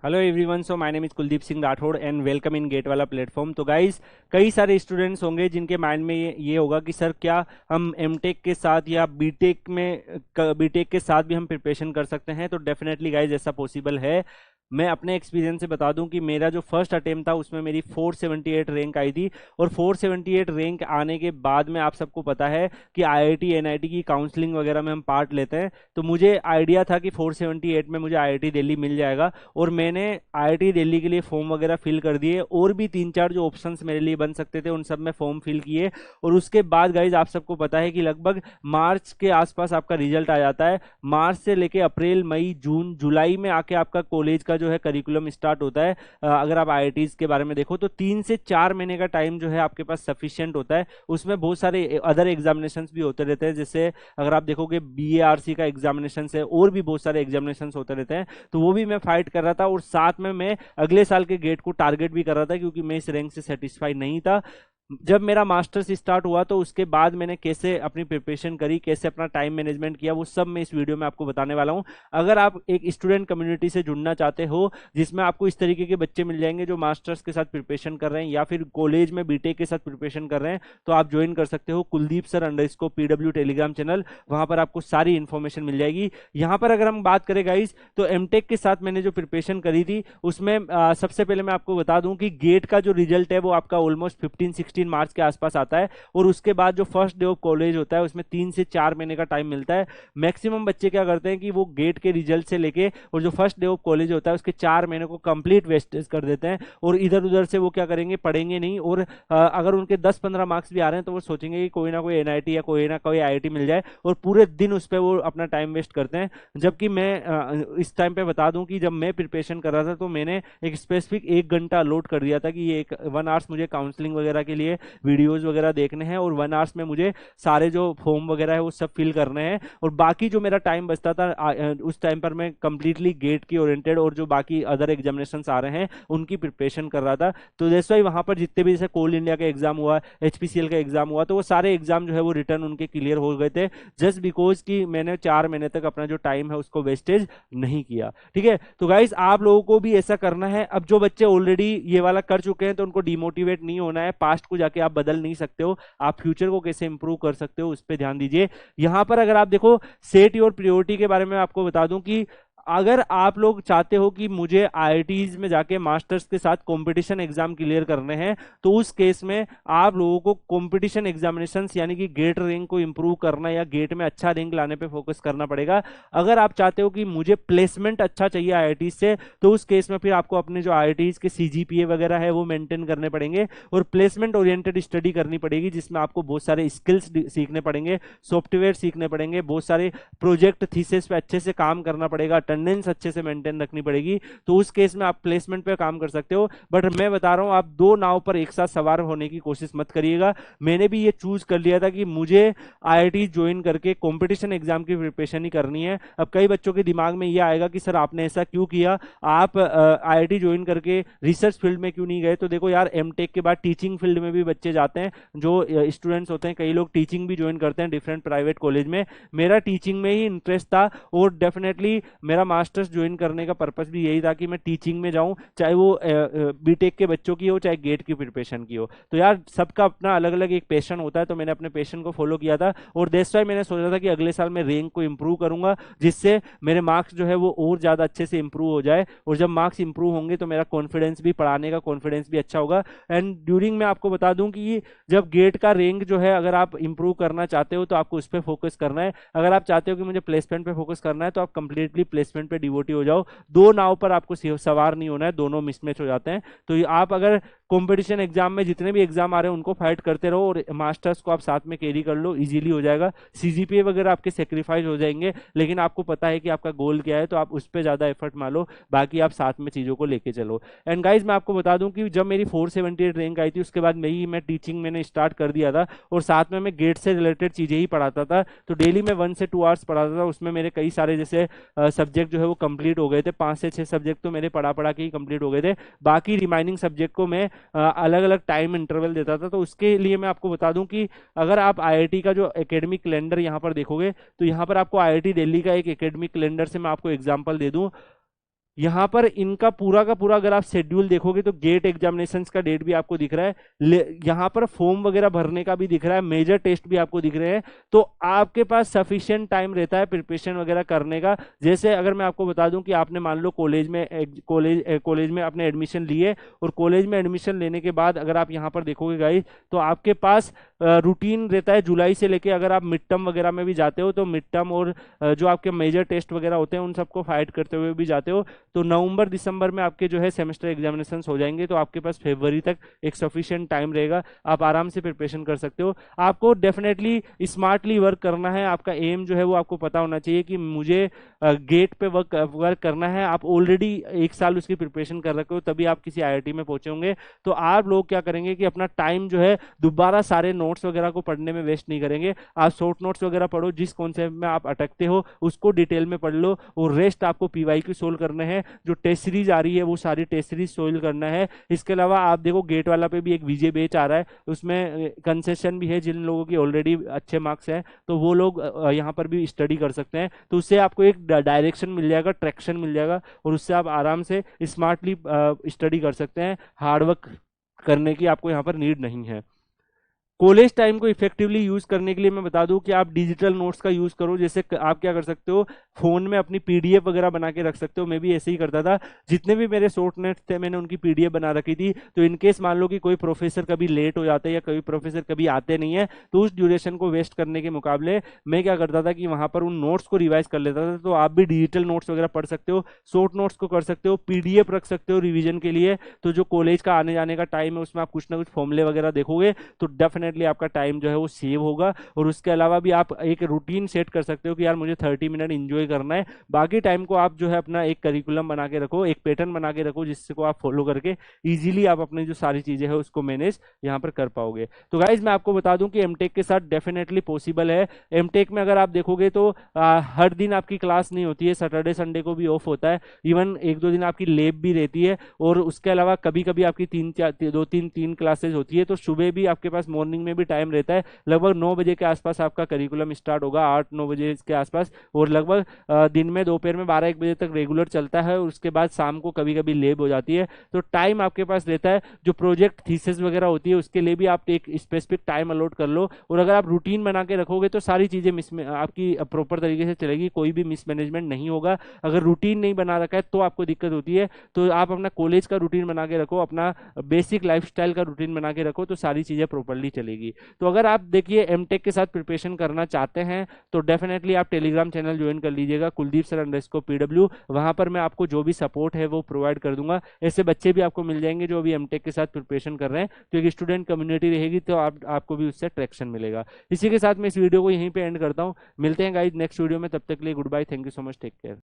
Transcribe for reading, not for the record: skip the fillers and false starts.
Hello everyone, so my name is Kuldeep Singh Rathore and welcome in gate वाला platform. तो guys, कई सारे स्टूडेंट्स होंगे जिनके माइंड में ये होगा कि सर क्या हम एमटेक के साथ या बीटेक के साथ भी हम प्रिपरेशन कर सकते हैं। तो डेफिनेटली गाइस ऐसा पॉसिबल है। मैं अपने एक्सपीरियंस से बता दूं कि मेरा जो फर्स्ट अटेम्प्ट था उसमें मेरी 478 रैंक आई थी। और 478 रैंक आने के बाद में आप सबको पता है कि आईआईटी एनआईटी की काउंसलिंग वगैरह में हम पार्ट लेते हैं। तो मुझे आइडिया था कि 478 में मुझे आईआईटी दिल्ली मिल जाएगा और मैंने आईआईटी दिल्ली के लिए फॉर्म वगैरह फिल कर दिए और भी तीन चार जो ऑप्शंस मेरे लिए बन सकते थे उन सब में फॉर्म फिल किए। और उसके बाद गाइज आप सबको पता है कि लगभग मार्च के आसपास आपका रिजल्ट आ जाता है। मार्च से लेके अप्रैल मई जून जुलाई में आके आपका कॉलेज का जो है करिकुलम स्टार्ट होता है। अगर आप आईआईटीज के बारे में देखो तो 3 से 4 महीने का टाइम जो है आपके पास सफिशियंट होता है। उसमें बहुत सारे अदर एग्जामिनेशंस भी होते रहते हैं। जैसे अगर आप देखोगे बीएआरसी का एग्जामिनेशन है और भी बहुत सारे एग्जामिनेशन होते रहते हैं। तो वो भी मैं फाइट कर रहा था और साथ में मैं अगले साल के गेट को टारगेट भी कर रहा था, क्योंकि मैं इस रैंक से सेटिस्फाई नहीं था। जब मेरा मास्टर्स स्टार्ट हुआ तो उसके बाद मैंने कैसे अपनी प्रिपरेशन करी, कैसे अपना टाइम मैनेजमेंट किया, वो सब मैं इस वीडियो में आपको बताने वाला हूं। अगर आप एक स्टूडेंट कम्युनिटी से जुड़ना चाहते हो जिसमें आपको इस तरीके के बच्चे मिल जाएंगे जो मास्टर्स के साथ प्रिपरेशन कर रहे हैं या फिर कॉलेज में बीटेक के साथ प्रिपरेशन कर रहे हैं, तो आप ज्वाइन कर सकते हो Kuldeep sir underscore PW Telegram channel. वहां पर आपको सारी इंफॉर्मेशन मिल जाएगी। यहाँ पर अगर हम बात करें गाइस, तो एमटेक के साथ मैंने जो प्रिपरेशन करी थी उसमें सबसे पहले मैं आपको बता दूं कि गेट का जो रिजल्ट है वो आपका ऑलमोस्ट 15-16 मार्च के आसपास आता है। और उसके बाद जो फर्स्ट डे ऑफ कॉलेज होता है उसमें 3 से 4 महीने का टाइम मिलता है। मैक्सिमम बच्चे क्या करते हैं कि वो गेट के रिजल्ट से लेके और जो फर्स्ट डे ऑफ कॉलेज होता है उसके 4 महीने को कंप्लीट वेस्टेज कर देते हैं और इधर उधर से वो क्या करेंगे, पढ़ेंगे नहीं। और अगर उनके 10-15 मार्क्स भी आ रहे हैं तो वो सोचेंगे कि कोई ना कोई एनआईटी या कोई ना कोई आईआईटी मिल जाए और पूरे दिन उस पर वो अपना टाइम वेस्ट करते हैं। जबकि मैं इस टाइम पे बता दूं कि जब मैं प्रिपरेशन कर रहा था तो मैंने एक स्पेसिफिक 1 घंटा अलॉट कर दिया था कि ये 1 आवर्स मुझे काउंसलिंग वगैरह के लिए वीडियोस वगैरह देखने हैं और 1 आवर्स में मुझे सारे जो फॉर्म वगैरह है वो सब फिल करने हैं। और बाकी जो मेरा टाइम बचता था उस टाइम पर मैं कंप्लीटली गेट की ओरिएंटेड और जो बाकी अदर एग्जामिनेशंस आ रहे हैं उनकी प्रिपरेशन कर रहा था। तो दैट्स व्हाई वहां पर जितने भी जैसे कोल इंडिया का एग्जाम हुआ, एचपीसीएल का एग्जाम हुआ, तो वो सारे एग्जाम जो है वो रिटर्न उनके क्लियर हो गए थे, जस्ट बिकॉज कि मैंने 4 महीने तक अपना जो टाइम है उसको वेस्टेज नहीं किया। ठीक है, तो गाइस आप लोगों को भी ऐसा करना है। अब जो बच्चे ऑलरेडी ये वाला कर चुके हैं तो उनको डिमोटिवेट नहीं होना है। पास्ट को जाके आप बदल नहीं सकते हो, आप फ्यूचर को कैसे इंप्रूव कर सकते हो उस पर ध्यान दीजिए। यहां पर अगर आप देखो सेट योर प्रायोरिटी के बारे में आपको बता दूं कि अगर आप लोग चाहते हो कि मुझे आईआईटीज में जाके मास्टर्स के साथ कंपटीशन एग्जाम क्लियर करने हैं, तो उस केस में आप लोगों को कंपटीशन एग्जामिनेशंस यानी कि गेट रैंक को इंप्रूव करना या गेट में अच्छा रैंक लाने पे फोकस करना पड़ेगा। अगर आप चाहते हो कि मुझे प्लेसमेंट अच्छा चाहिए आईआईटीज से, तो उस केस में फिर आपको अपने जो आईआईटीज के सीजीपीए वगैरह है वो मेंटेन करने पड़ेंगे और प्लेसमेंट ओरिएंटेड स्टडी करनी पड़ेगी, जिसमें आपको बहुत सारे स्किल्स सीखने पड़ेंगे, सॉफ्टवेयर सीखने पड़ेंगे, बहुत सारे प्रोजेक्ट थीसिस पे अच्छे से काम करना पड़ेगा, अटेंडेंस अच्छे से मेंटेन रखनी पड़ेगी। तो उस केस में आप प्लेसमेंट पे काम कर सकते हो। बट मैं बता रहा हूं, आप दो नाव पर एक साथ सवार होने की कोशिश मत करिएगा। मैंने भी ये चूज कर लिया था कि मुझे आईआईटी ज्वाइन करके कंपटीशन एग्जाम की प्रिपरेशन ही करनी है। अब कई बच्चों के दिमाग में ये आएगा कि सर आपने ऐसा क्यों किया, आप आईआईटी ज्वाइन करके रिसर्च फील्ड में क्यों नहीं गए। तो देखो यार, एमटेक के बाद टीचिंग फील्ड में भी बच्चे जाते हैं, जो स्टूडेंट्स होते हैं, कई लोग टीचिंग भी ज्वाइन करते हैं डिफरेंट प्राइवेट कॉलेज में। मेरा टीचिंग में ही इंटरेस्ट था और डेफिनेटली मेरा मास्टर्स ज्वाइन करने का पर्पस भी यही था कि मैं टीचिंग में जाऊं, चाहे वो बीटेक के बच्चों की हो चाहे गेट की प्रिपरेशन की हो। तो यार सबका अपना अलग अलग एक पैशन होता है, तो मैंने अपने पैशन को फॉलो किया था और दैट्स व्हाई मैंने सोचा था कि अगले साल मैं रैंक को इंप्रूव करूंगा, जिससे मेरे मार्क्स जो है वो और ज्यादा अच्छे से इंप्रूव हो जाए। और जब मार्क्स इंप्रूव होंगे तो मेरा कॉन्फिडेंस भी, पढ़ाने का कॉन्फिडेंस भी अच्छा होगा। एंड ड्यूरिंग मैं आपको बता दूं कि जब गेट का रैंक जो है अगर आप इंप्रूव करना चाहते हो तो आपको उस पर फोकस करना है। अगर आप चाहते हो कि मुझे प्लेसमेंट पे फोकस करना है तो आप कंप्लीटली प्लेसमेंट पे डिवोटी हो जाओ। दो नाव पर आपको सवार नहीं होना है, दोनों मिसमैच हो जाते हैं। तो आप अगर कंपटीशन एग्जाम में जितने भी एग्जाम आ रहे हैं उनको फाइट करते रहो और मास्टर्स को आप साथ में कैरी कर लो, इजीली हो जाएगा। सीजीपीए वगैरह आपके सेक्रीफाइस हो जाएंगे, लेकिन आपको पता है कि आपका गोल क्या है, तो आप उस पर ज्यादा एफर्ट मारो, बाकी आप साथ में चीजों को लेके चलो। एंड गाइज मैं आपको बता दूं कि जब मेरी 478 रैंक आई थी उसके बाद मैं टीचिंग मैंने स्टार्ट कर दिया था और साथ में मैं गेट से रिलेटेड चीजें ही पढ़ाता था। तो डेली मैं 1 से 2 आवर्स पढ़ाता था। उसमें मेरे कई सारे जैसे सब्जेक्ट जो है वो कंप्लीट हो गए थे, 5 से 6 सब्जेक्ट तो मेरे पढ़ा पढ़ा के ही कंप्लीट हो गए थे। बाकी रिमाइनिंग सब्जेक्ट को मैं अलग अलग टाइम इंटरवल देता था। तो उसके लिए मैं आपको बता दूं कि अगर आप आईआईटी का जो एकेडमिक कैलेंडर यहाँ पर देखोगे तो यहाँ पर आपको आईआईटी दिल्ली का एक एकेडमिक कैलेंडर से मैं आपको एग्जांपल दे दूं। यहाँ पर इनका पूरा का पूरा अगर आप शेड्यूल देखोगे तो गेट एग्जामिनेशंस का डेट भी आपको दिख रहा है, यहाँ पर फॉर्म वगैरह भरने का भी दिख रहा है, मेजर टेस्ट भी आपको दिख रहे हैं। तो आपके पास सफिशिएंट टाइम रहता है प्रिपरेशन वगैरह करने का। जैसे अगर मैं आपको बता दूं कि आपने मान लो कॉलेज में आपने एडमिशन लिए, और कॉलेज में एडमिशन लेने के बाद अगर आप यहाँ पर देखोगे गाइस, तो आपके पास रूटीन रहता है जुलाई से लेके, अगर आप मिड टर्म वगैरह में भी जाते हो तो मिड टर्म और जो आपके मेजर टेस्ट वगैरह होते हैं उन सबको फाइट करते हुए भी जाते हो। तो नवंबर दिसंबर में आपके जो है सेमेस्टर एग्जामिनेशंस हो जाएंगे, तो आपके पास फरवरी तक एक सफिशिएंट टाइम रहेगा, आप आराम से प्रिपरेशन कर सकते हो। आपको डेफिनेटली स्मार्टली वर्क करना है, आपका एम जो है वो आपको पता होना चाहिए कि मुझे गेट पे वर्क करना है। आप ऑलरेडी 1 साल उसकी प्रिपरेशन कर रखे हो, तभी आप किसी आईआईटी में पहुंचे होंगे। तो आप लोग क्या करेंगे कि अपना टाइम जो है दोबारा सारे नोट्स वगैरह को पढ़ने में वेस्ट नहीं करेंगे। आप शॉर्ट नोट्स वगैरह पढ़ो, जिस कॉन्सेप्ट में आप अटकते हो उसको डिटेल में पढ़ लो, और रेस्ट आपको पीवाईक्यू सोल्व करने हैं। जो टेस्ट सीरीज आ रही है वो सारी टेस्ट सीरीज सोल्व करना है। इसके अलावा आप देखो गेट वाला पे भी एक विजय बैच आ रहा है, उसमें कंसेशन भी है, जिन लोगों की ऑलरेडी अच्छे मार्क्स हैं तो वो लोग यहाँ पर भी स्टडी कर सकते हैं। तो उससे आपको एक डायरेक्शन मिल जाएगा, ट्रैक्शन मिल जाएगा, और उससे आप आराम से स्मार्टली स्टडी कर सकते हैं। हार्डवर्क करने की आपको यहाँ पर नीड नहीं है। कॉलेज टाइम को इफेक्टिवली यूज करने के लिए मैं बता दूं कि आप डिजिटल नोट्स का यूज करो। जैसे आप क्या कर सकते हो, फोन में अपनी पीडीएफ वगैरह बना के रख सकते हो। मैं भी ऐसे ही करता था, जितने भी मेरे शॉर्ट नोट्स थे मैंने उनकी पीडीएफ बना रखी थी। तो इनकेस मान लो कि कोई प्रोफेसर कभी लेट हो जाते हैं या कोई प्रोफेसर कभी आते नहीं है, तो उस ड्यूरेशन को वेस्ट करने के मुकाबले मैं क्या करता था कि वहां पर उन नोट्स को रिवाइज कर लेता था। तो आप भी डिजिटल नोट्स वगैरह पढ़ सकते हो, शॉर्ट नोट्स को कर सकते हो, पीडीएफ रख सकते हो रिविजन के लिए। तो जो कॉलेज का आने जाने का टाइम है उसमें आप कुछ ना कुछ फॉर्मूले वगैरह देखोगे तो डेफिनेटली आपका टाइम जो है वो सेव होगा। और उसके अलावा भी आप एक रूटीन सेट कर सकते हो कि यार मुझे 30 मिनट इंजॉय करना है, बाकी टाइम को आप जो है अपना एक करिकुलम बना के रखो, एक पैटर्न बना के रखो, जिसको आप फॉलो करके इजीली आप अपनी जो सारी चीजें हैं उसको मैनेज यहाँ पर कर पाओगे। तो गाइज मैं आपको बता दूं कि एमटेक के साथ डेफिनेटली पॉसिबल है। एमटेक में अगर आप देखोगे तो हर दिन आपकी क्लास नहीं होती है, सैटरडे संडे को भी ऑफ होता है, इवन 1-2 दिन आपकी लैब भी रहती है, और उसके अलावा कभी कभी आपकी 3 क्लासेज होती है। तो सुबह भी आपके पास मॉर्निंग में भी टाइम रहता है, लगभग 9 बजे के आसपास आपका करिकुलम स्टार्ट होगा, 8-9 बजे के आसपास, और लगभग दिन में दोपहर में 12-1 बजे तक रेगुलर चलता है, और उसके बाद शाम को कभी कभी लैब हो जाती है। तो टाइम आपके पास रहता है। जो प्रोजेक्ट थीसिस वगैरह होती है उसके लिए भी आप एक स्पेसिफिक टाइम अलॉट कर लो, और अगर आप रूटीन बना के रखोगे तो सारी चीजें आपकी प्रॉपर तरीके से चलेगी, कोई भी मिसमैनेजमेंट नहीं होगा। अगर रूटीन नहीं बना रखा है तो आपको दिक्कत होती है। तो आप अपना कॉलेज का रूटीन बना के रखो, अपना बेसिक लाइफस्टाइल का रूटीन बना के रखो, तो सारी चीजें प्रॉपरली चलेगी। तो अगर आप देखिए एमटेक के साथ प्रिपरेशन करना चाहते हैं तो डेफिनेटली आप टेलीग्राम चैनल ज्वाइन कर लीजिएगा, कुलदीप सर _PW। वहां पर मैं आपको जो भी सपोर्ट है वो प्रोवाइड कर दूंगा। ऐसे बच्चे भी आपको मिल जाएंगे जो अभी एमटेक के साथ प्रिपरेशन कर रहे हैं, तो एक स्टूडेंट कम्युनिटी रहेगी, तो आपको भी उससे ट्रैक्शन मिलेगा। इसी के साथ मैं इस वीडियो को यहीं पे एंड करता हूँ। मिलते हैं गाइज नेक्स्ट वीडियो में, तब तक के लिए good bye, thank you so much, take care.